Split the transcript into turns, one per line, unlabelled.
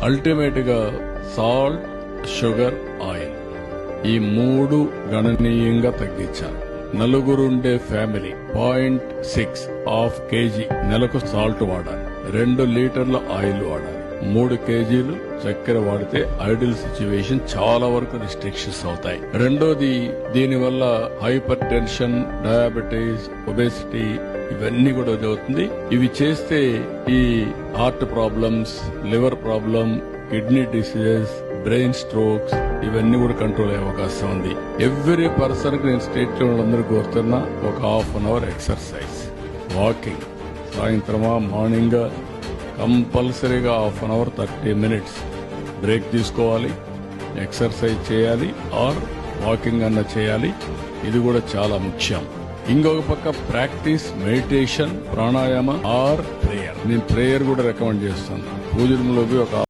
Ultimate గా salt, sugar, oil ఈ 3 గణనీయంగా తగ్గించాలి. నలుగురుండే ఫ్యామిలీ 0.6 kg నెలకు సాల్ట్ వాడాలి. 2 లీటర్ల ఆయిల్ వాడాలి. 3 kgలు చక్కెర వాడితే ఐడియల్ సిచ్యువేషన్ చాలా వరకు రిస్ట్రిక్షన్స్ అవుతాయి. రెండోది, దీనివల్ల హైపర్ టెన్షన్, డయాబెటీస్, ఒబేసిటీ ఇవన్నీ కూడా జరుగుతుంది. ఇవి చేస్తే ఈ heart problems, liver problem, kidney diseases, brain strokes ఇవన్నీ కూడా కంట్రోల్ అయ్యే అవకాశం ఉంది. ఎవ్రీ పర్సన్ కి నేను స్టేట్ లో అందరూ కోరుతున్నా ఒక ½ an hour ఎక్సర్సైజ్, వాకింగ్, సాయంత్రమా మార్నింగ్ కంపల్సరీగా ½ an hour 30 minutes బ్రేక్ తీసుకోవాలి, ఎక్సర్సైజ్ చేయాలి ఆర్ వాకింగ్ అన్న చేయాలి. ఇది కూడా చాలా ముఖ్యం. ఇంకొక పక్క practice meditation, pranayama or prayer. నేను ప్రేయర్ కూడా రికమెండ్ చేస్తాను. పూజలోకి ఒక